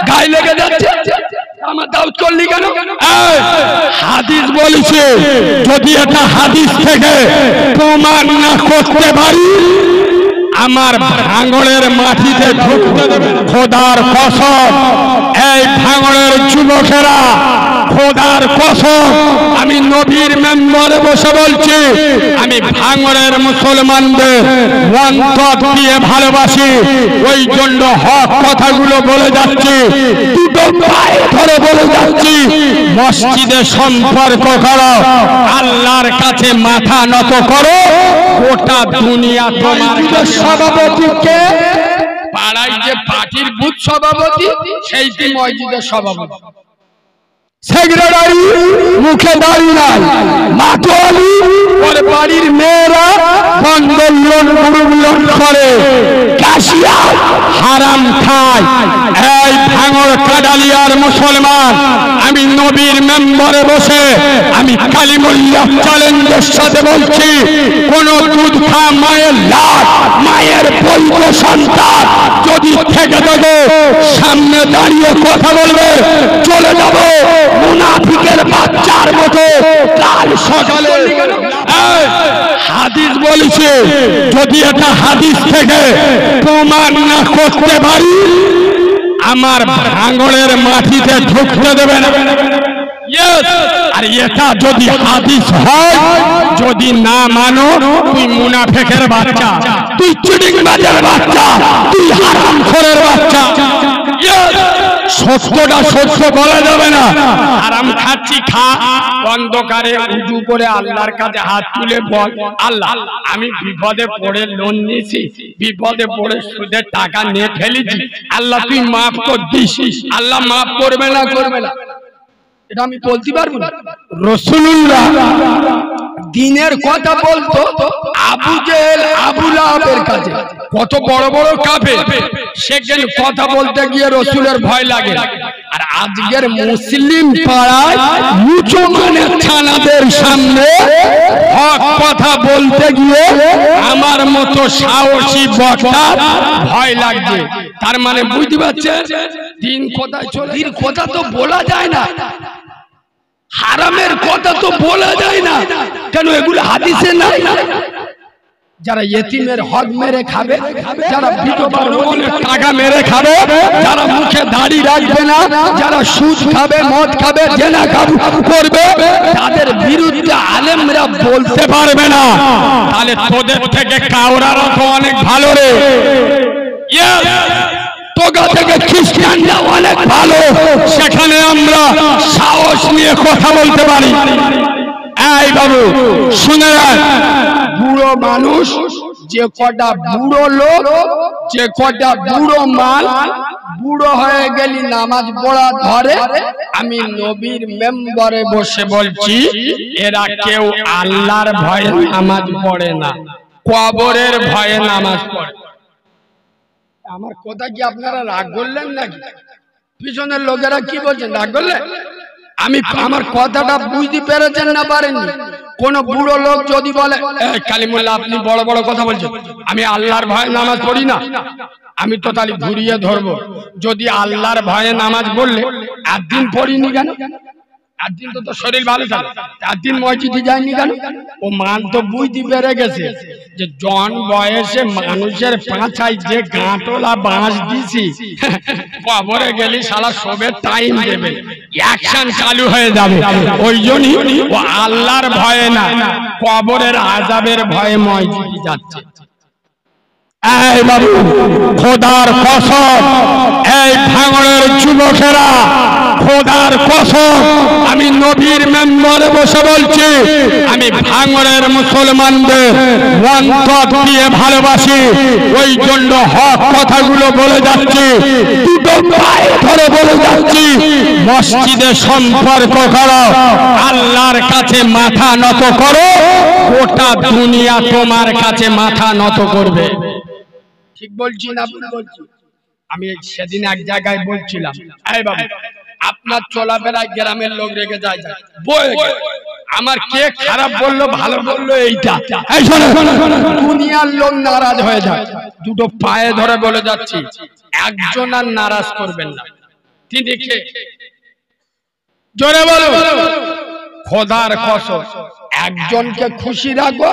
গায়ে লেগে যাচ্ছে, আমার দাওয়াত করলি কেন? হাদিস বলেছে, যদি এটা হাদিস থেকে প্রমাণ না করতে পারি আমার ভাঙড়ের মাটিতে ঢুকতে দেবে। খোদার কসম, এই ভাঙড়ের যুবকেরা, খোদার কসম, আমি নবীর মেম্বারে বসে বলছি, আমি ভাঙড়ের মুসলমানদের অন্তর দিয়ে ভালোবাসি, ওই জন্য হক কথাগুলো বলে যাচ্ছি, দুটো পায়ে ধরে বলে যাচ্ছি, মসজিদে সম্পর্ক করো, আল্লাহর কাছে মাথা নত করো, গোটা দুনিয়া তোমার। সভাপতিকে পাড়ায় যে পার্টির বুথ সভাপতি, সেই কি মসজিদের সভাপতি? সেক্রেটারি মুখে দাড়ি নাই, মাতোয়ালি ওর বাড়ির মেয়েরা বন্ধন লোন গ্রুপ লোন করে, ক্যাশিয়ার হারাম খায়। এই ভাঙড় কাডালিয়ার মুসলমান, আমি নবীর মেম্বারে বসে আমি কালিমুল্লাহ চ্যালেঞ্জের সাথে বলছি, কোন দুধ খা মায়ের লাট, মায়ের বৈধ সন্তান যদি থেকে থাকে সামনে দাঁড়িয়ে কথা বলবে, চলে যাব মুনাফিকের বাচ্চার মতো। কাল সকালে হাদিস বলেছে, যদি এটা হাদিস থেকে প্রমাণ না করতে পারি আমার ভাঙড়ের মাটিতে ঢুকতে দেবে না। আর এটা যদি হাদিস হয়, যদি না মানো, তুই মুনাফিকের বাচ্চা, তুই চিটিংবাজের বাচ্চা, তুই হারামখোরের বাচ্চা। সত্যটা সত্য বলা যাবে না। হারাম খাচ্ছি খা, অন্ধকারে উজু করে আল্লাহর কাছে হাত তুলে বল, আল্লাহ আমি বিপদে পড়ে লোন নিয়েছি, বিপদে পড়ে সুদের টাকা নিয়ে ফেলেছি, আল্লাহ তুই মাফ কর দিস। আল্লাহ মাফ করবে না, করবে না, এটা আমি বলতে পারবো না। রাসূলুল্লাহ দিনের কথা বলতো আবু জেহেল আবু লাহাবের কাছে, কত বড় বড় কাফের, সেখানে কথা বলতে গিয়ে রাসূলের ভয় লাগে। আর আজকের মুসলিম পাড়ায় মুসলমানের ছানাদের সামনে হক কথা বলতে গিয়ে আমার মতো সাহসী বক্তা ভয় লাগছে। তার মানে বুঝতে পারছেন দিন কোথায় চলে, দিন কথা তো বলা যায় না, হারামের কথা তো বলা যায় না, কেন এগুলো হাদিসে নাই? যারা ইতিমের হক মেরে খাবে, যারা বিধবার টাকা মেরে খাবে, যারা মুখে দাড়ি রাখবে না, যারা সুদ খাবে, মদ খাবে, জেনা করবে, তাদের বিরুদ্ধে আলেমরা বলতে পারবে না। তাহলে তোদের থেকে কাওরারা তো অনেক ভালো রে, তোগা থেকে খ্রিস্টানরা অনেক ভালো, সেখানে আমরা সাহস নিয়ে কথা বলতে পারি। এই বাবু শুনে রাখ, বুড়ো মানুষ, যে কটা বুড়ো লোক, যে কটা বুড়ো মাল, বুড়ো হয়ে গেলি নামাজ পড়া ধরে, আমি নবীর মেম্বারে বসে বলছি, এরা কেউ আল্লাহর ভয়ে নামাজ পড়ে না, কবরের ভয়ে নামাজ পড়ে। আমার কথা কি আপনারা রাগ করলেন নাকি? পিছনের লোকেরা কি বলছেন, রাগ করলেন? আমি আমার কথাটা বুঝতে পেরেছেন না পারেননি? কোন বুড়ো লোক যদি বলে কালিমুল্লাহ আপনি বড় বড় কথা বলছেন, আমি আল্লাহর ভয়ে নামাজ পড়ি না, আমি তো তাহলে ঘুরিয়ে ধরবো। যদি আল্লাহর ভয়ে নামাজ পড়লে একদিন পড়িনি কেন? একদিন তো শরীর ভালো থাকে, একদিন মসজিদে যায়নি কেন? ও মান তো বুঝতে পেরে গেছে যে জন বয়সে মানুষের পাছায় যে গাঁটলা বাঁশ দিছি, কবরে গেলি শালা সবের টাইম দেবে, অ্যাকশন চালু হয়ে যাবে। ওই জন্যই ও আল্লাহর ভয়ে না, কবরের আযাবের ভয়ে মসজিদে যাচ্ছে। এই বাবু খোদার কসম, এই ভাঙড়ের যুবকেরা, খোদার কসম, আমি নবীর মেম্বারে বসে বলছি, আমি ভাঙড়ের মুসলমানদের অন্তর দিয়ে ভালোবাসি, ওই জন্য হক কথাগুলো বলে যাচ্ছি, দুটো পায়ে ধরে বলে যাচ্ছি, মসজিদে সম্পর্ক করো, আল্লাহর কাছে মাথা নত করো, গোটা দুনিয়া তোমার কাছে মাথা নত করবে। ঠিক বলছি না ভুল বলছি? আমি সেদিন এক জায়গায় বলছিলাম, এই বাবু আপনার চলাফেরায় গ্রামের লোক রেগে যায়, আমার কে খারাপ বললো ভালো বললো এইটা, দুনিয়ার লোক নারাজ হয়ে যায়। দুটো পায়ে ধরে বলে যাচ্ছি, একজন আর নারাজ করবেন না, তিনি কে? জোরে বলো। খোদার কসম, একজনকে খুশি রাখো,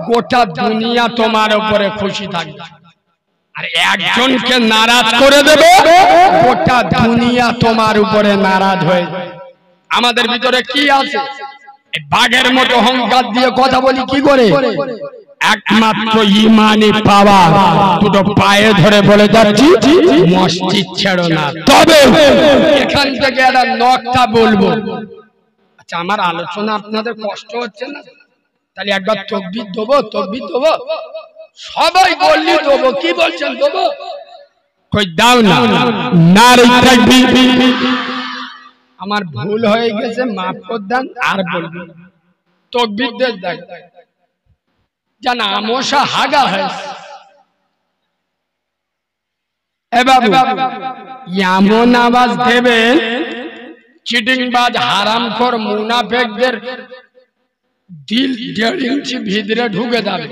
গোটা দুনিয়া তোমার উপরে খুশি থাকবে। আর একজনকে নারাজ করে দেবে, গোটা দুনিয়া তোমার উপরে নারাজ হয়ে যাবে। আমাদের ভিতরে কি আছে? বাঘের মতো অহংকার দিয়ে কথা বলি কি করে? একমাত্র ইমানি পাওয়া। দুটো পায়ে ধরে বলে যাচ্ছি, মসজিদ ছেড়ো না। তবে এখান থেকে একটা নকটা বলবো। আচ্ছা, আমার আলোচনা আপনাদের কষ্ট হচ্ছে না? তাহলে একবার তাকবীর দেবো, তাকবীর দেবো। সবাই বললি দেবো, কি বলছেন দেবো? কই দাও না, নারে তাকবীর। আমার ভুল হয়ে গেছে, মাফ করে দেন। আর বলবো তাকবীর দেন, জানা আমশা হাগা হয়েছে। এ বাবু, এমন আওয়াজ দেবেন, চিটিংবাজ হারামখোর মুনাফিকদের দিল 1.5 ইঞ্চি ভিতরে ঢুকে যাবে।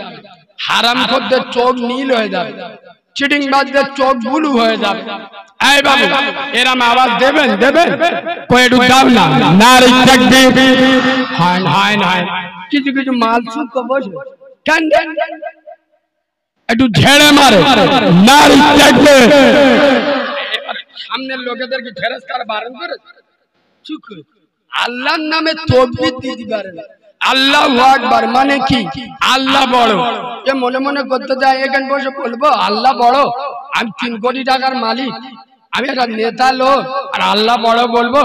হারামখোরদের চোখ নীল হয়ে যাবে, চিটিংবাজদের চোখ ব্লু হয়ে যাবে। এই বাবু, এরম আওয়াজ দেবেন? দেবেন? কই একটু দাও না, নারে তাকবীর। হয় হয় না, কিছু কিছু মালসুক বসে কেন একটু ঝেড়ে মারে, নারে তাকবীর। সামনের লোকেদেরকে ফেরেশতারা বারণ করে, চুপ করে আল্লাহর নামে তাকবীর দিতে পারে না। আল্লাহু আকবার মানে কি? আল্লাহ বড়। এ মনে মনে করতে যায় এখানে বসে বলবো আল্লাহ বড়, আমি 3 কোটি টাকার মালিক, আমি একটা নেতা লোক, আর আল্লাহ বড় বলবো?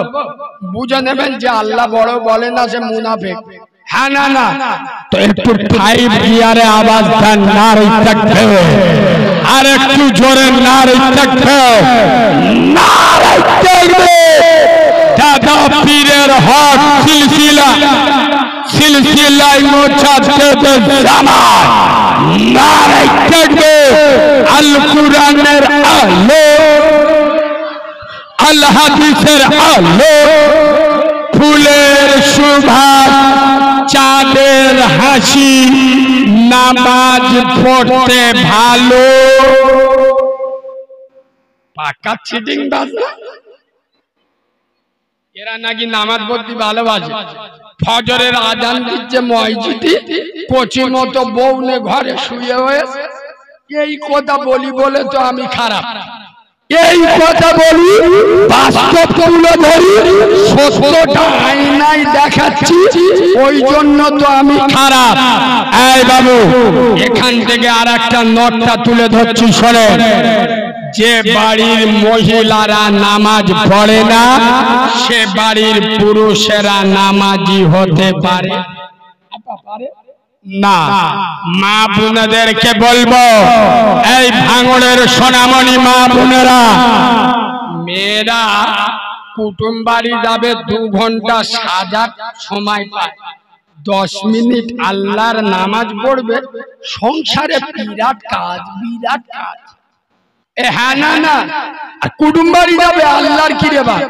বুঝে নেবেন যে আল্লাহ বড় বলে না, সে মুনাফিক। হ্যাঁ না না, তো একটু 5 গিয়ারে আওয়াজ দেন, নারে তাকবীর। আর একটু জোরে নারে তাকবীর, নারে তাকবীর। দাদা পীরের হক সিলসিলা, সিলসিলায় মুজাদ্দিদের জামান, নারে তাকবীর। আল কুরআনের আলো, আল হাদিসের আলো, ফুলের সুবাস, চাঁদের হাসি, নামাজ পড়তে ভালো। পাকা চিটিংবাজ না? এরা নাকি নামাজ পড়তে ভালোবাসে। ফজরের আজান দিচ্ছে মসজিদে, কোচি মতো বউ নে ঘরে শুয়ে হয়েছে। এই কথা বলি বলে তো আমি খারাপ, এই কথা বলি বাস্তব তুলে ধরি, সত্যটা আয়নায় দেখাচ্ছি, ওই জন্য তো আমি খারাপ। এই বাবু, এখান থেকে আর একটা নটটা তুলে ধরছি, শোনেন। যে বাড়ির মহিলারা নামাজ পড়ে না, সে বাড়ির পুরুষেরা নামাজি হতে পারে না। মা বোনেদেরকে বলবো, এই ভাঙড়ের সোনামণি মা বোনেরা, মেয়েরা কুটুম বাড়ি যাবে 2 ঘন্টা সাজার সময় পায়, 10 মিনিট আল্লাহর নামাজ পড়বে, সংসারে বিরাট কাজ, বিরাট কাজ। হ্যাঁ না না, কুটুম বাড়ি যাবে আল্লাহর কি রে বাপ,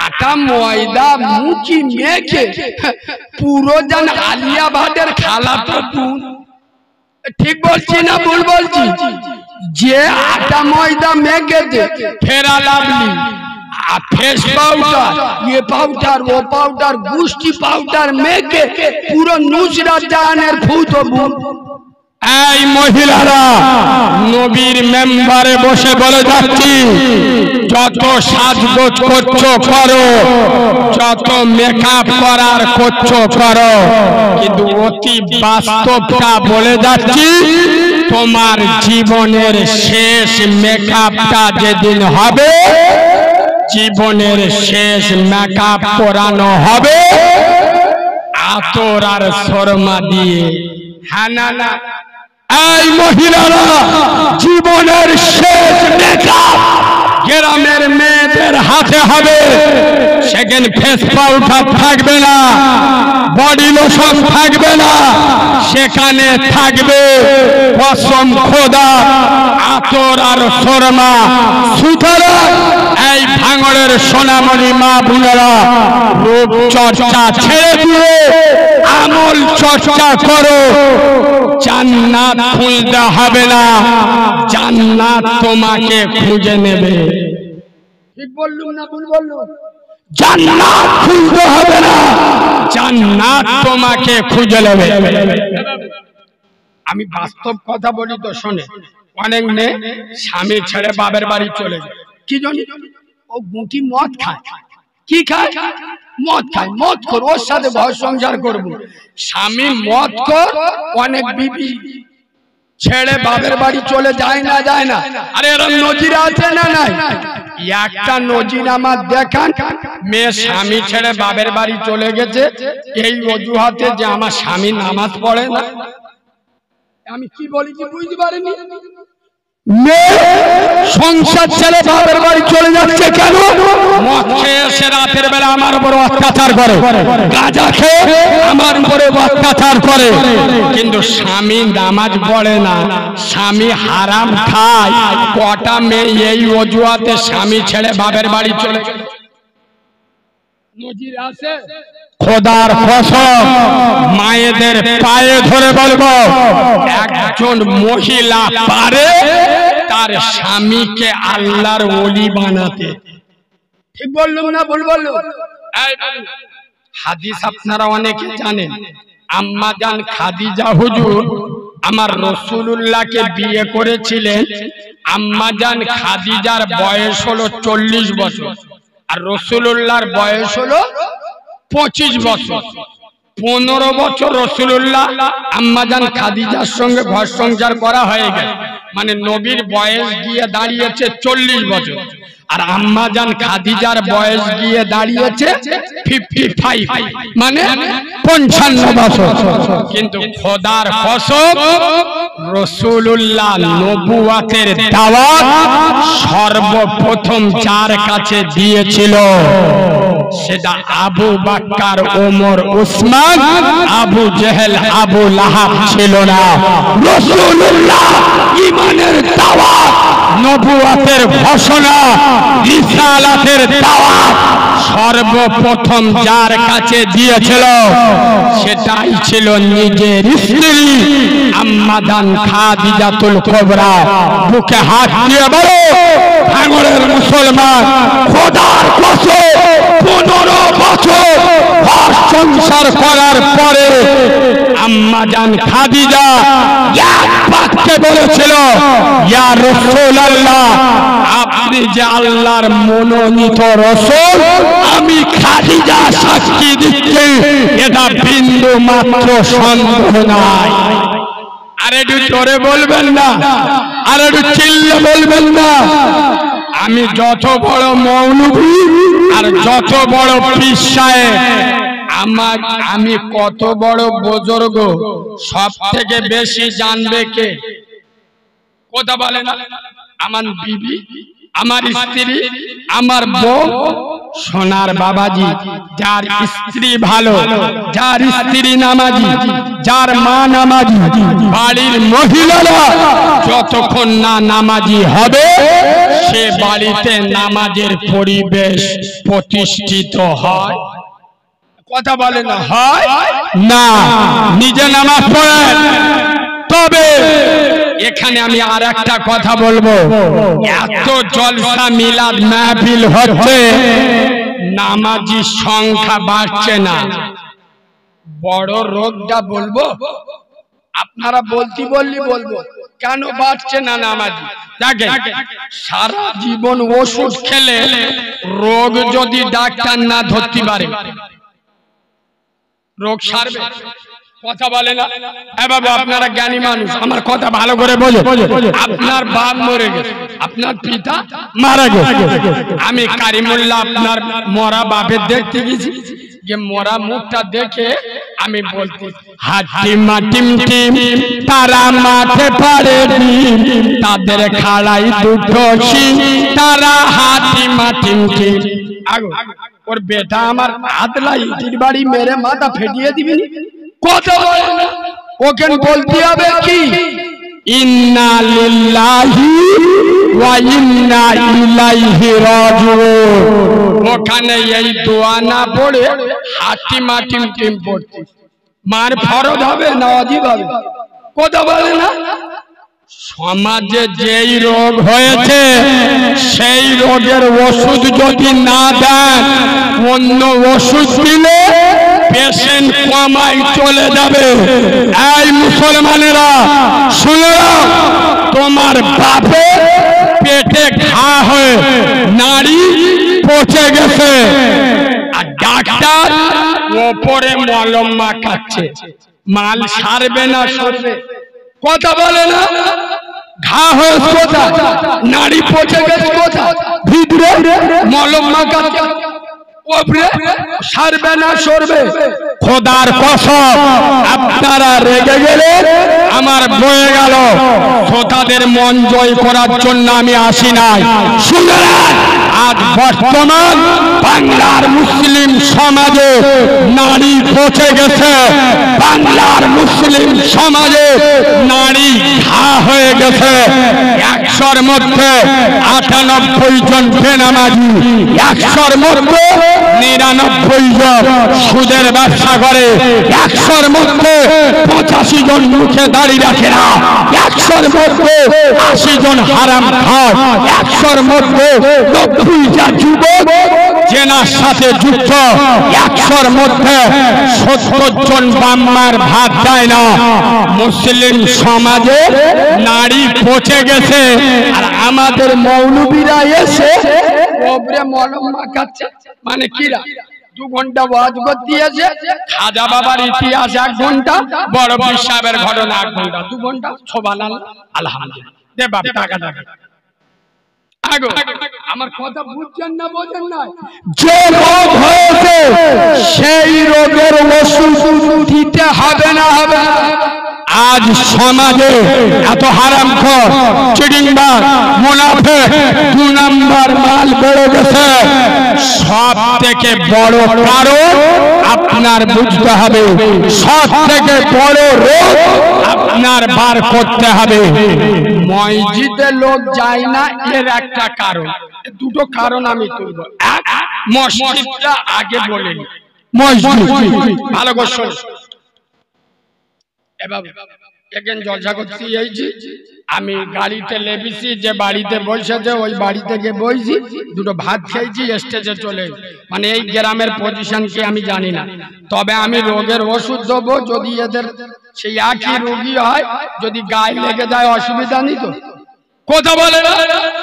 আটা ময়দা মুখি মেখে পুরো যেন আলিয়া ভাটের খালাতো বোন। ঠিক বলছি না ভুল বলছি? যে আটা ময়দা মেখেছে, ফেরা লাভলি, ফেস পাউডার, ये পাউডার, ও পাউডার, গুষ্টি পাউডার মেখে পুরো নুসরাত জাহানের ফুতো বোন। এই মহিলারা, নবীর মেম্বারে বসে বলে যাচ্ছি, যত সাজগোজ করছো করো, যত মেকআপ করার করছো করো, কিন্তু অতি বাস্তবটা বলে যাচ্ছি, তোমার জীবনের শেষ মেকআপটা যেদিন হবে, জীবনের শেষ মেকআপ করানো হবে আতর আর শর্মা দিয়ে। হ্যাঁ না না, এই মহিলারা, জীবনের শেষ মেকআপ গ্রামের মেয়েদের হাতে হবে। সেখানে ফেস পাউডার থাকবে না, বডি লোশন থাকবে না, সেখানে থাকবে কসম খোদা আতর আর শর্মা। সুতরাং এই ভাঙড়ের সোনামণি মা বোনেরা, রূপ চর্চা ছেড়ে দিয়ে আমল চর্চা করো। জান্নাত খুঁজতে হবে না, জান্নাত তোমাকে খুঁজে নেবে। ঠিক বললুম না ভুল বললুম? জান্নাত খুঁজতে হবে না, জান্নাত তোমাকে খুঁজে নেবে। আমি বাস্তব কথা বলি তো শোনে। অনেক মেয়ে স্বামী ছেড়ে বাপের বাড়ি চলে যায়, কি জানি ও গুটি মদ খায়। কি খায়? মদ খায়। মদ কর, ওর সাথে ঘর সংসার করবো। স্বামী মদ কর, অনেক বিবি ছেড়ে বাপের বাড়ি চলে যায় না, যায় না। আরে এরকম নজির আছে না নাই? একটা নজির আমার দেখান, মেয়ে স্বামী ছেড়ে বাপের বাড়ি চলে গেছে এই অজুহাতে যে আমার স্বামী নামাজ পড়ে না। আমি কি বলেছি বুঝতে পারিনি? মেয়ে সংসার ছেড়ে বাপের বাড়ি চলে যাচ্ছে কেন? মদ খেয়ে এসে রাতের বেলা আমার উপর অত্যাচার করে, গাঁজা খেয়ে আমার উপরে অত্যাচার করে, কিন্তু স্বামী নামাজ পড়ে না, স্বামী হারাম খায়। কটা মেয়ে এই অজুহাতে স্বামী ছেড়ে বাপের বাড়ি চলে নজির আছে? খোদার কসম মায়েদের পায়ে ধরে বলবো, একজন মহিলা পারে তার স্বামীকে আল্লাহর ওলি বানাতে। ঠিক বললুম না ভুল বললুম? হাদিস আপনারা অনেকে জানেন। আম্মা জান খাদিজা হুজুর আমার রাসূলুল্লাহকে বিয়ে করেছিলেন। আম্মা জান খাদিজার বয়স হলো 40 বছর, আর রাসূলুল্লাহর বয়স হলো 25 বছর। 15 বছর রাসূলুল্লাহ আম্মাজান খাদিজার সঙ্গে ঘর সংসার করা হয়ে গেল, মানে নবীর বয়স গিয়ে দাঁড়িয়েছে 40 বছর, আর আম্মাজান খাদিজার বয়স গিয়ে দাঁড়িয়েছে 55, মানে 55 বছর। কিন্তু খোদার কসম রাসূলুল্লাহ নবুয়াতের দাওয়াত সর্বপ্রথম যার কাছে দিয়েছিল সেটা আবু বকর, ওমর, উসমান, আবু জেহেল, আবু লাহাব ছিল না। রাসূলুল্লাহ ঈমানের দাওয়াত, নবুয়াতের ঘোষণা, রিসালাতের দাওয়াত সর্বপ্রথম যার কাছে দিয়েছিল সেটাই ছিল নিজের স্ত্রী আম্মা জান খাদিজাতুল কুবরা। বুকে হাত দিয়ে বলো ভাঙড়ের মুসলমান, খোদার কসম 15 বছর ঘর সংসার করার পরে আম্মা জান খাদিজা এক বাক্যে বলেছিল, ইয়া রাসূলুল্লাহ, আপনি যে আল্লাহর মনোনীত রাসূল, আমি খাদিজা সাক্ষী দিচ্ছি, এটা বিন্দু মাত্র সন্দেহ নাই। আর একটু জোরে বলবেন না, আর একটু চিল্লে বলবেন না। আমি যত বড় মৌলভী আর যত বড় পীর সাহেব, আমি কত বড় বুজুর্গ, সব থেকে বেশি জানবে কে? কথা বলে না? আমার বিবি, আমার স্ত্রী, আমার বউ, সোনার বাবাজি। যার স্ত্রী ভালো, যার স্ত্রী নামাজি, যার মা নামাজি, বাড়ির মহিলারা যতক্ষণ না নামাজি হবে সে বাড়িতে নামাজের পরিবেশ প্রতিষ্ঠিত হয়। কথা বলে না? হয় না? নিজে নামাজ পড়ে। তবে এখানে আমি আর একটা কথা বলবো, এত জলসা মিলাদ মাহফিল হচ্ছে, নামাজির সংখ্যা বাড়ছে না। বড় রোগটা বলবো, আপনারা বলতে বললি বলবো, কেন বাড়ছে না নামাজি? দেখেন, সারা জীবন ওষুধ খেলে রোগ যদি ডাক্তার না ধরতে পারে রোগ সারবে? কথা বলে না? বাবা আপনারা জ্ঞানী মানুষ, আমার কথা ভালো করে বোঝো। আপনার বাপ মরে গেছে, আপনার পিতা মারা গেছে, আমি কারিমুল্লাহ আপনার মরা বাপের দেখতে গেছি, যে মরা মুখটা দেখে আমি বলতে, হাটি মাটিম টিম তারা মাঠে পারে, তাদের খাড়াই দুটো শিং, তারা হাটি মাটিম টিম। আগো ওর বেটা আমার আদলাই ইটির বাড়ি মেরে মাথা ফেটিয়ে দিবি। কথা বলে না? ওকে বলতে হবে কি, ইন্না লিল্লাহি ওয়া ইন্না ইলাইহি রাজিউন। ওখানে এই দোয়া না পড়ে হাটি মাটিম টিম পড়তে মার ফরজ হবে না ওয়াজিব হবে? কথা বলে না? সমাজে যেই রোগ হয়েছে সেই রোগের ওষুধ যদি না দেন, অন্য ওষুধ দিলে পেশেন্ট কমায় চলে যাবে। এই মুসলমানেরা শুনো, তোমার বাপে পেটে ঘা হয়ে নাড়ি পচে গেছে, আর ডাক্তার ওপরে মলম মাখাচ্ছে, মাল সারবে না সরবে? কথা বলে না? ঘা হয়েছে কোথায়? নাড়ি পচে গেছে কোথায়? ভিতরে মলম মাখাচ্ছে, ওপরে সারবে না সরবে? খোদার কসম, আপনারা রেগে গেলে আমার বয়ে গেল। শ্রোতাদের মন জয় করার জন্য আমি আসি নাই। শুনে আজ বর্তমান বাংলার মুসলিম সমাজে নারী পচে গেছে, বাংলার মুসলিম সমাজে নারী ঘা হয়ে গেছে। 100-র মধ্যে 98 জন বেনামাজি, 100-র মধ্যে 99 জন সুদের ব্যবসা করে, 100-র মধ্যে 85 জন মুখে দাড়ি রাখে না, 100-র মধ্যে 80 জন হারাম খায়, 100-র মধ্যে 90 টা যুবক জেনার সাথে যুক্ত, 100-র মধ্যে 70 জন বাম্মার ভাত দেয় না। মুসলিম সমাজে নারী পচে গেছে, আর আমাদের মৌলবীরা এসে ওপরে মলম মাখাচ্ছে। মানে কিরা 2 ঘন্টা ওয়াজ করতে দিয়েছে, খাজা বাবার ইতিহাস 1 ঘন্টা, বড় পীর সাহেবের ঘটনা 1 ঘন্টা, 2 ঘন্টা। সুবহানাল্লাহ, আলহামদুলিল্লাহ। দে বাপ টাকা টাকা আগো, আমার কথা বুঝছেন না বোঝেন না? যে রোগ হয়েছে সেই রোগের ওষুধ দিতে হবে না হবে? আজ সমাজে এত হারামখোর, চিটিংবাজ, মুনাফিক, 2 নাম্বার মাল বেড়ে গেছে। সব থেকে বড় কারণ আপনার বুঝতে হবে, সব থেকে বড় রোগ আপনার বার করতে হবে। মসজিদে লোক যায় না, এর একটা কারণ। 2টো কারণ আমি তুলব। এক, মসজিদটা আগে বলে নি। মসজিদ ভালো করে শোন। জলসা করতে এইছি, আমি গাড়িতে লেবিছি, যে বাড়িতে বসেছে ওই বাড়ি থেকে বইছি, 2টো ভাত খেয়েছি, স্টেজে চলে। মানে এই গ্রামের পজিশন কি আমি জানি না, তবে আমি রোগের ওষুধ দেবো। যদি এদের সেই একই রোগী হয়, যদি গায়ে লেগে যায় অসুবিধা নেই তো? কথা বলে না,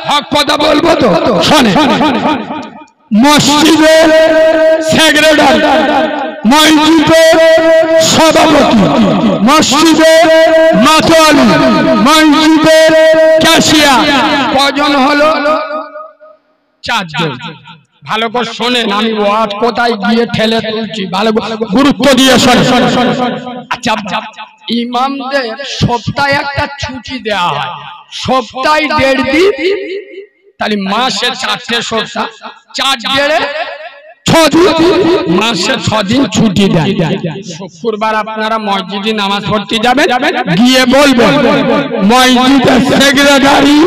হক কথা বলবো তো? শোনে, মসজিদের সেক্রেটারি, মসজিদের সভাপতি, মসজিদের মাতোয়ালি, মসজিদের ক্যাশিয়ার, কজন হলো? 4 জন। ভালো করে শোনেন, আমি ওয়াজ কোথায় গিয়ে ঠেলে তুলছি, ভালো গুরুত্ব দিয়ে শোনেন। আচ্ছা, ইমামদের সপ্তাহে একটা ছুটি দেওয়া হয়, সপ্তাহে 1.5 দিন, তাহলে মাসে 4টে সপ্তাহ, 4 দেড়ে 6 দিন, মাসে 6 দিন ছুটি দেয়। শুক্রবার আপনারা মসজিদে নামাজ পড়তে যাবেন, গিয়ে বলবেন মসজিদের সেক্রেটারি,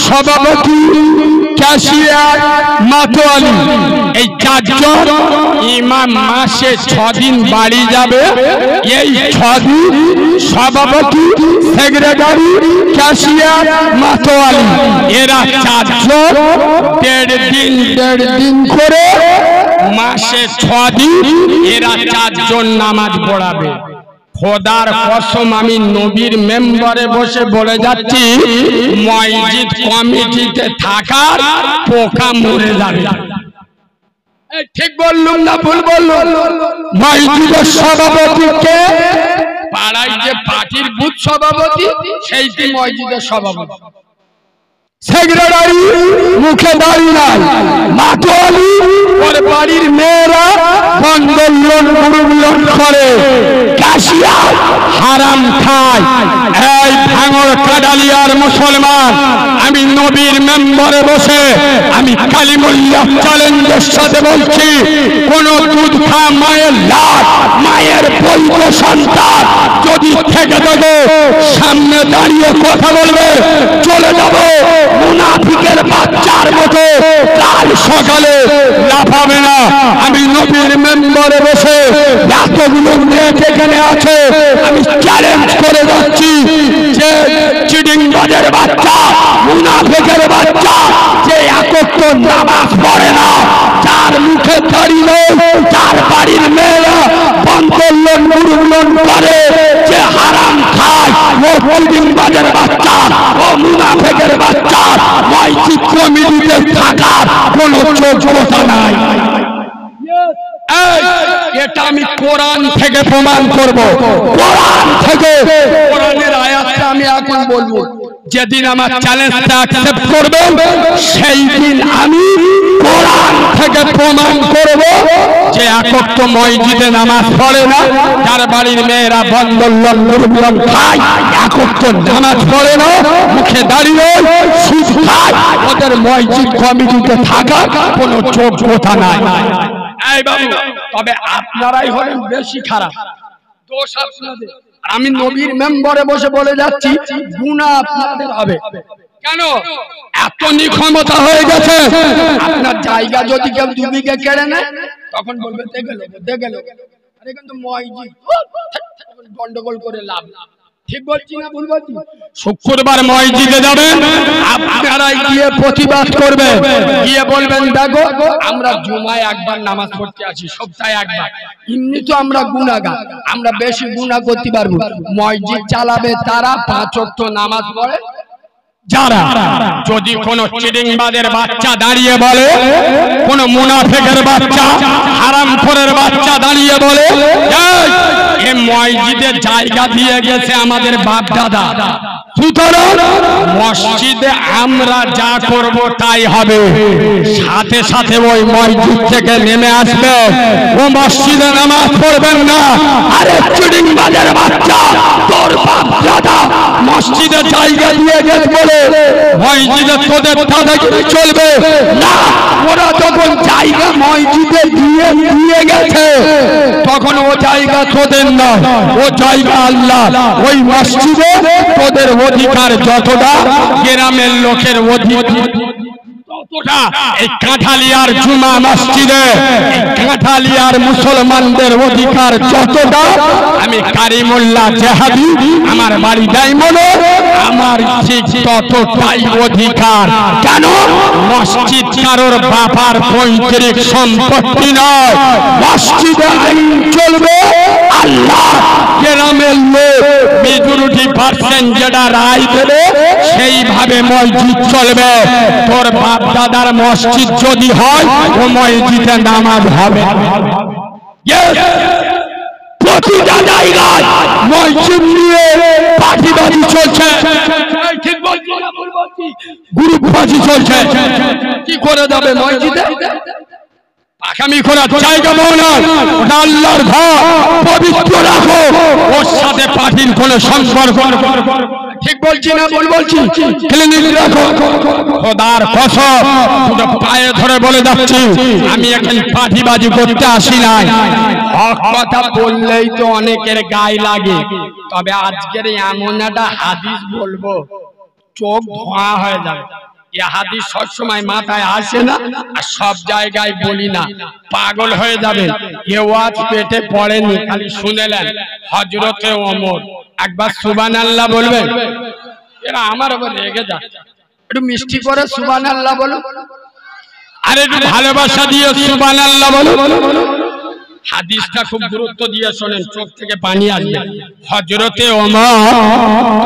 সভাপতি, ক্যাশিয়ার, মাতোয়ালি, এই 4 জন ইমাম মাসে 6 দিন বাড়ি যাবে। এই 6 দিন সভাপতি, সেক্রেটারি, ক্যাশিয়ার, মাতোয়ালি, এরা 4 জন 1.5 দিন করে মাসে 6 দিন এরা 4 জন নামাজ পড়াবে। খোদার কসম, আমি নবীর মেম্বারে বসে বলে যাচ্ছি, মসজিদ কমিটিতে থাকার পোকা মরে যাবে। ঠিক বললুম না ভুল বললুম? মসজিদের সভাপতিকে, পাড়ায় যে পার্টির বুথ সভাপতি, সেইটি মসজিদের সভাপতি। সেক্রেটারি মুখে দাঁড়িয়ে নাই, মাতোয়ালি ওর বাড়ির মেয়েরা বন্ধন লোন লোন করে, ক্যাশিয়ার হারাম খায়। এই ভাঙর কাডালিয়ার মুসলমান, আমি নবীর মেম্বারে বসে আমি কালিমুল্লাহ চ্যালেঞ্জের সাথে বলছি, কোন দুধ খা মায়ের লাট, মায়ের বৈধ সন্তান যদি থেকে থাকে সামনে দাঁড়িয়ে কথা বলবে, চলে যাব মুনাফিকের বাচ্চার মতো, কাল সকালে লাফাবে না। আমি নবীর মেম্বারে বসে এতগুলো মেয়ে যেখানে আছে, আমি চ্যালেঞ্জ করে যাচ্ছি যে চিটিং বাচ্চা, মুনাফিকের বাচ্চা, যে একত্র নামাজ পড়ে না, যার মুখে দাড়ি নেই, যার বাড়ির মেয়েরা বন্ধন মুরুলন করে, যে হারাম খায়, ও মুসলিমবাদের বাচ্চা, ও মুনাফিকের বাচ্চা, মসজিদ কমিটিতে থাকার কোনো যোগ্যতা নাই। এটা আমি কোরআন থেকে প্রমাণ করব, কোরআন থেকে, কোরআনের আয়াতটা আমি এখন বলবো। যেদিন আমার চ্যালেঞ্জটা অ্যাকসেপ্ট করবে, সেই দিন আমি কোরআন থেকে প্রমাণ করব যে একত্র মসজিদে নামাজ পড়ে না, যার বাড়ির মেয়েরা বন্ধন খায়, একত্র নামাজ পড়ে না, মুখে দাঁড়িয়ে সুদ খায়, ওদের মসজিদ কমিটিতে থাকা কোনো যোগ্যতা নাই। এই বাবু, তবে আপনারাই হলেন বেশি খারাপ, দোষ আপনাদের। আমি নবীর মেম্বারে বসে বলে যাচ্ছি, গুনাহ আপনাদের হবে। কেন? এত নিক্ষমতা হয়ে গেছে। আপনার জায়গা যদি কেউ 2 বিঘা কেড়ে নেয়, তখন বলবে দেখে লোক, আরে কিন্তু মসজিদ গন্ডগোল করে লাভ। ঠিক বলছি না ভুল বলছি? শুক্রবার মসজিদে যাবেন, আপনারা গিয়ে প্রতিবাদ করবেন, গিয়ে বলবেন দেখো আমরা জুমায় একবার নামাজ পড়তে আসি, সপ্তাহে একবার, এমনি তো আমরা গুনাহগার, আমরা বেশি গুনাহ করতে পারবো। মসজিদ চালাবে তারা, 5 ওয়াক্ত নামাজ পড়ে যারা। যদি কোন চিটিংবাজের বাচ্চা দাঁড়িয়ে বলে, কোন মুনাফিকের বাচ্চা, হারামখোরের বাচ্চা দাঁড়িয়ে বলে এই মসজিদে জায়গা দিয়ে গেছে আমাদের বাপ দাদা, সুতরাং মসজিদে আমরা যা করব তাই হবে, সাথে সাথে ওই মসজিদ থেকে নেমে আসবে, ও মসজিদে নামাজ পড়বেন না। আরে চিটিংবাজের বাচ্চা, তোর বাপ দাদা মসজিদে জায়গা দিয়ে গেছে বলে মসজিদে তোদের দাদাগিরি চলবে না। ওরা যখন জায়গা মসজিদে দিয়ে গেছে, তখন ও জায়গা তোদের না, ও জায়গা আল্লাহ। ওই মসজিদে তোদের অধিকার যতটা, গ্রামের লোকের অধিকার ততটা। এই কাঁঠালিয়ার জুমা মসজিদে, কাঁঠালিয়ার মুসলমানদের অধিকার যতটা, আমি কারিমুল্লাহ জাহাবি, আমার বাড়ি ডাইমনে, আমার ঠিক ততটাই অধিকার। কেন? মসজিদ কারোর বাবার পৈতৃক সম্পত্তি নয়, মসজিদে আইন চলবে আল্লাহ। গ্রামের লোক মেজরিটি% যেটা রায় দেবে সেইভাবে মসজিদ চলবে। তোর বাপ দাদার মসজিদ যদি হয়, ও মসজিদে নামাজ হবে। প্রতিটা জায়গায় মসজিদ নিয়ে পার্টিবাজি চলছে, ঠিক বলছি না ভুল বলছি? গ্রুপবাজি চলছে। কি করে যাবে মসজিদে? আগামী করার জায়গা না, ওটা আল্লাহর ঘর, পবিত্র রাখো, ওর সাথে পার্টির কোনো সম্পর্ক। ঠিক বলছি না ভুল বলছি? ক্লিনিক রাখো। খোদার কসম, দুটো পায়ে ধরে বলে যাচ্ছি, আমি এখন পার্টিবাজি করতে আসি নাই। হক কথা বললেই তো অনেকের গায়ে লাগে, তবে আজকের এমন একটা হাদিস বলবো, চোখ ধোঁয়া হয়ে যাবে। এই হাদিস সবসময় মাথায় আসে না, আর সব জায়গায় বলি না, পাগল হয়ে যাবে। এ ওয়াজ পেটে পড়েনি, খালি শুনেলেন। হযরতে ওমর, একবার সুবহানাল্লাহ বলবেন? এরা আমার উপর রেগে যাচ্ছে, একটু মিষ্টি করে সুবহানাল্লাহ বলো, আর একটু ভালোবাসা দিয়ে সুবহানাল্লাহ বলো। হাদিসটা খুব গুরুত্ব দিয়ে শোনেন, চোখ থেকে পানি আসবে। হযরতে ওমর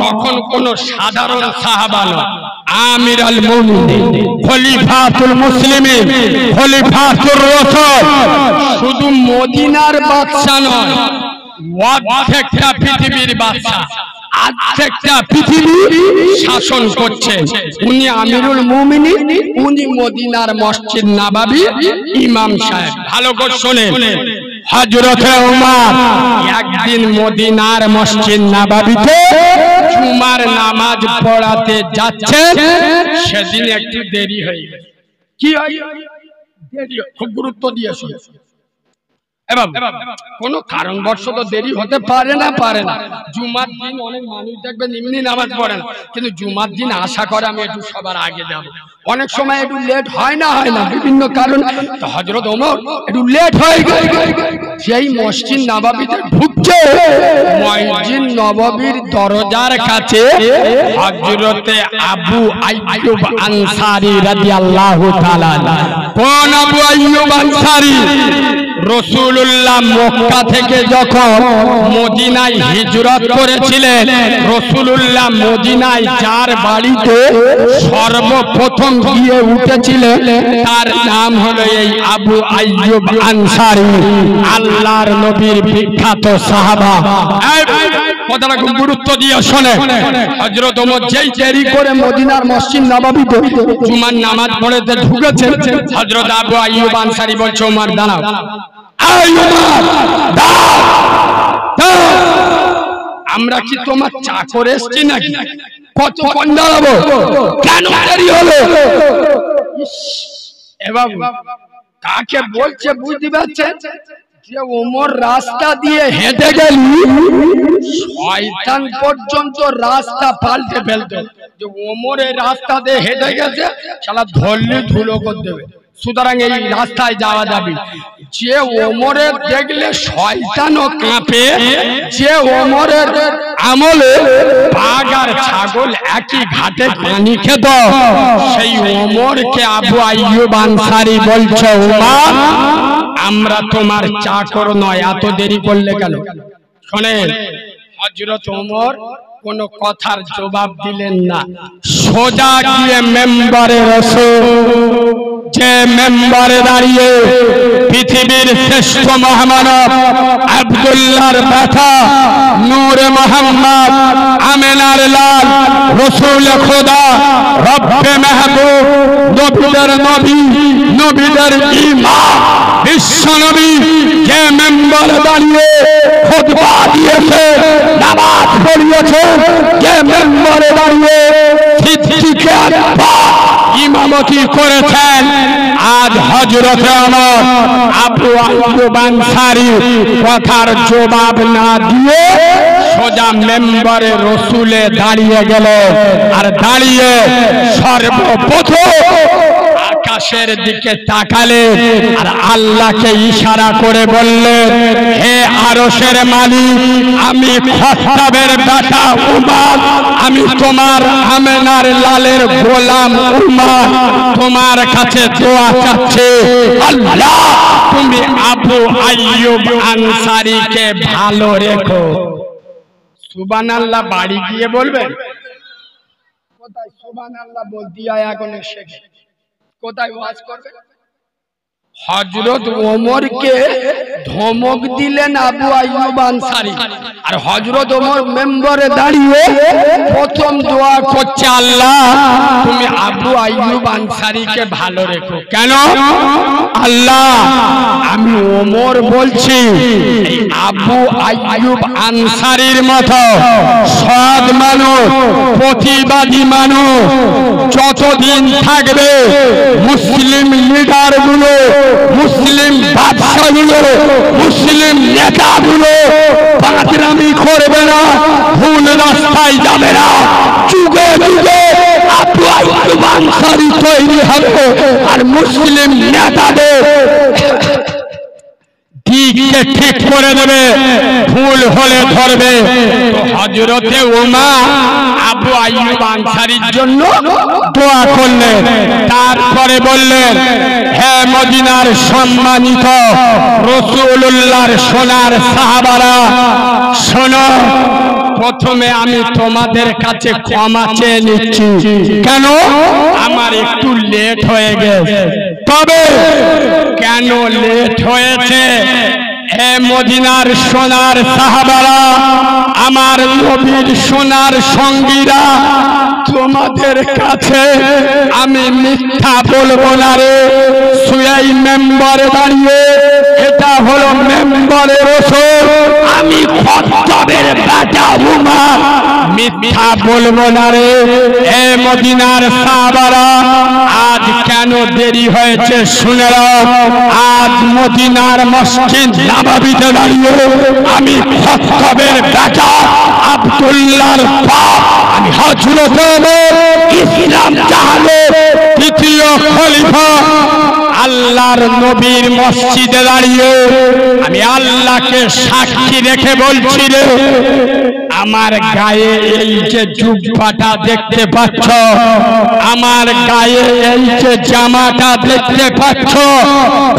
তখন কোন সাধারণ সাহাবা নয়, আমির আল মুমিনিন, খলিফাতুল মুসলিমিন, খলিফাতুর রাসূল। শুধু মদিনার বাদশা নয়, অর্ধেকটা পৃথিবীর বাদশা, আর্ধেকটা পৃথিবী শাসন করছেন। উনি আমিরুল মুমিনিন, উনি মদিনার মসজিদ নববী ইমাম সাহেব। ভালো করে শুনেন, হযরতে ওমর একদিন মদিনার মসজিদ নববীতে জুমার নামাজ পড়াতে যাচ্ছেন। সেদিন একটু দেরি হয়ে গেছে। কি হয়? দেরি, খুব গুরুত্ব দিয়ে শুনুন। কোন কারণবশত দেরি হতে পারে না জুমার দিন অনেক মানুষ দেখবেন এমনি নামাজ পড়ে না, কিন্তু জুমার দিন আশা করে আমি একটু সবার আগে যাব। অনেক সময় একটু লেট হয় না বিভিন্ন কারণ। তো হযরত ওমর একটু লেট হয়ে গেল, সেই মসজিদ নববীতে ঢুকছে, মসজিদ নববীর দরজার কাছে হযরতে আবু আইয়ুব আনসারী রাদিয়াল্লাহু তাআলা। কোন আবু আইয়ুব আনসারী? রাসূলুল্লাহ মক্কা থেকে যখন মদিনায় হিজরত করেছিলেন, রাসূলুল্লাহ মদিনায় যার বাড়িতে সর্বপ্রথম গিয়ে উঠেছিলেন তার নাম হলো এই আবু আইয়ুব আনসারী, আল্লাহর নবীর বিখ্যাত সাহাবা। কথাটা খুব গুরুত্ব দিয়ে শোনে। হযরত ওমর যেই দেরি করে মদিনার মসজিদ নববীতে জুমার নামাজ পড়তে ঢুকেছেন, হযরত আবু আইয়ুব আনসারী বলছে, ওমর দাঁড়াও, এই ওমর দাঁড়াও, আমরা কি তোমার চাকর এসেছি নাকি? কতক্ষণ দাঁড়াবো? কেন দেরি হলো? বাবু কাকে বলছে বুঝতে পারছেন? যে ওমর রাস্তা দিয়ে হেঁটে গেলি শয়তান পর্যন্ত রাস্তা পাল্টে ফেলতো। যে ওমরের রাস্তা দিয়ে হেঁটে গেছে, শালা ধরলে ধুলো করে দেবে, সুতরাং এই রাস্তায় যাওয়া যাবে। যে ওমরের দেখলে শয়তানও কাঁপে, যে ওমরের আমলে বাঘ আর ছাগল একই ঘাটে পানি খেত, সেই ওমরকে আবু আইয়ুব আনসারী বলছে, ওমর আমরা তোমার চাকর নয়, এত দেরি করলে কেন? শোনেন, হযরত ওমর কোন কথার জবাব দিলেন না, সোজা গিয়ে মেম্বারে রাসূল, যে মেম্বারে দাঁড়িয়ে পৃথিবীর শ্রেষ্ঠ মহামানব আব্দুল্লাহর ব্যথা নূরে মুহাম্মদ আমিনার লাল রাসূল খোদা রব্বে মাহবুব নবীদের নবী নবীদের ইমাম বিশ্ব নবী, যে মেম্বারে দাঁড়িয়ে খুতবা দিয়েছে, নামাজ পড়িয়েছে, যে মেম্বারে দাঁড়িয়ে সিদ্দিকে আকবর ইমামতি করেছেন, আজ হযরত ওমর আবু আইয়ুব আনসারী কথার জবাব না দিয়ে সোজা মেম্বারে রাসূলে দাঁড়িয়ে গেল। আর দাঁড়িয়ে সর্বপ্রথম আকাশের দিকে তাকালেন আর আল্লাহকে ইশারা করে বললেন, হে আরশের মালিক, আমি খাত্তাবের বেটা উমর, আমি তোমার আমিনার লালের গোলাম উমর, তোমার কাছে দোয়া চাচ্ছি, আল্লাহ তুমি আবু আইয়ুব আনসারীকে ভালো রেখো। সুবহানাল্লাহ বাড়ি গিয়ে বলবেন। কোথায় সুবহানাল্লাহ বলতে হয় এখন শেখে, কোথায় ওয়াজ করবে? হযরত ওমরকে ধমক দিলেন আবু আইয়ুব আনসারী, আর হযরত ওমর মেম্বারে দাঁড়িয়ে প্রথম দোয়া করছে, আল্লাহ তুমি আবু আইয়ুব আনসারীকে ভালো রেখো। কেন? আল্লাহ আমি ওমর বলছি, এই আবু আইয়ুব আনসারীর মতো সৎ মানুষ, প্রতিবাদী মানুষ যতদিন থাকবে, মুসলিম লিডারগুলো, মুসলিম বাদশাগুলো, মুসলিম নেতাগুলো বাদরামি করবে না, ভুল রাস্তায় যাবে না, যুগে যুগে আবু আইয়ুব আনসারী তৈরি হবে, আর মুসলিম নেতাদের দিককে ঠিক করে দেবে, ভুল হলে ধরবে। তো হযরতে ওমর আবু আইয়ুব আনসারীর জন্য দোয়া করলেন। তারপরে বললেন, হে মদিনার সম্মানিত রাসূলুল্লাহর সোনার সাহাবারা, শোনো, প্রথমে আমি তোমাদের কাছে ক্ষমা চেয়ে নিচ্ছি। কেন? আমার একটু লেট হয়ে গেছে। তবে কেন লেট হয়েছে? হে মদিনার সোনার সাহাবারা, আমার নবীর সোনার সঙ্গীরা, তোমাদের কাছে আমি মিথ্যা বলবো না রে। সুয়াই মেম্বারে দাঁড়িয়ে, এটা হলো মেম্বারে রাসূল, আমি খাত্তাবের বেটা উমর মিথ্যা বলবো না রে। এ মদিনার সাহাবারা, আজ কেন দেরি হয়েছে শুনে নাও। আজ মদিনার মসজিদ নববীতে দাঁড়িয়ে আমি খাত্তাবের বেটা আব্দুল্লাহর বাপ, আমি হযরত ওমর ইসলাম জাহানের দ্বিতীয় খলিফা আল্লাহর নবীর মসজিদে দাঁড়িয়ে আমি আল্লাহকে সাক্ষী রেখে বলছি রে, আমার গায়ে এই যে জুব্বাটা দেখতে পাচ্ছ, আমার গায়ে এই যে জামাটা দেখতে পাচ্ছ,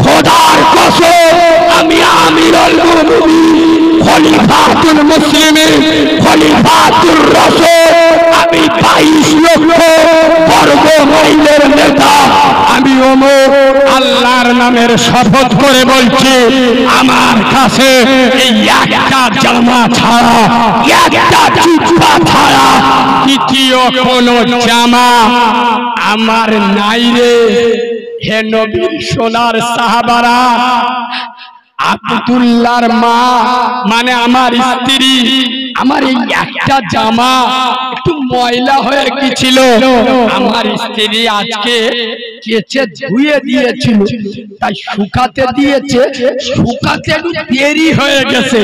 খোদার কসম আমি আমিরুল মুমিনিন খলিফাতুল মুসলিমিন খলিফাতুর রাসূল, আমি 22 লক্ষ বর্গ মাইলের নেতা, আমি ওমর আল্লাহর নামের শপথ করে বলছি, আমার কাছে এই একটা জামা ছাড়া, একটা জুব্বা ছাড়া দ্বিতীয় কোন জামা আমার নাই রে। হে নবীর সোনার সাহাবারা, আব্দুল্লাহর মা মানে আমার স্ত্রী, আমার এই একটা জামা একটু ময়লা হয়ে গিয়েছিল, আমার স্ত্রী আজকে কেচে ধুয়ে দিয়েছিল, তাই শুকাতে দিয়েছে, শুকাতে একটু দেরি হয়ে গেছে,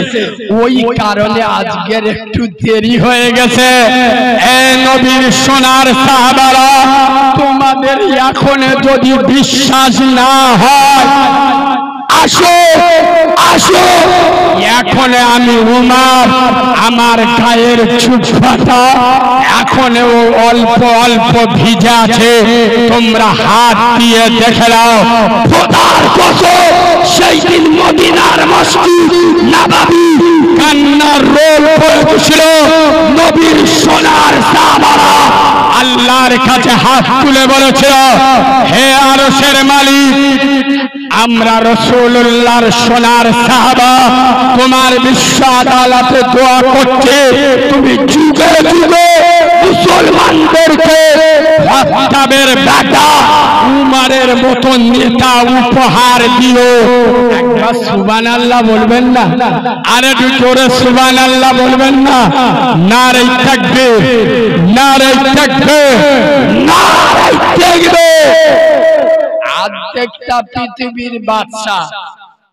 ওই কারণে আজকের একটু দেরি হয়ে গেছে। এ নবীর সোনার সাহাবারা, তোমাদের এখন যদি বিশ্বাস না হয়, আসো আসো, এখন আমি উমর আমার গায়ের জুব্বাটা এখনো অল্প অল্প ভিজা আছে, তোমরা হাত দিয়ে দেখে নাও। খোদার কসম সেই দিন মদিনার মসজিদ নববী কান্নার রোল পড়েছিল। নবীর সোনার সাহাবারা আল্লাহর কাছে হাত তুলে বলেছিল, হে আরশের মালিক, আমরা রাসূলুল্লাহর সোনার সাহাবা তোমার বিশ্ব আদালতে দোয়া করছি, তুমি যুগে যুগে মুসলমানদেরকে খাত্তাবের বেটা উমরের মতো নেতা উপহার দিও। একবার সুবহানাল্লাহ বলবেন না? আরে একটু জোরে সুবহানাল্লাহ বলবেন না? নারে তাকবীর, নারে তাকবীর, নারে তাকবীর। আর্ধেকটা পৃথিবীর বাদশা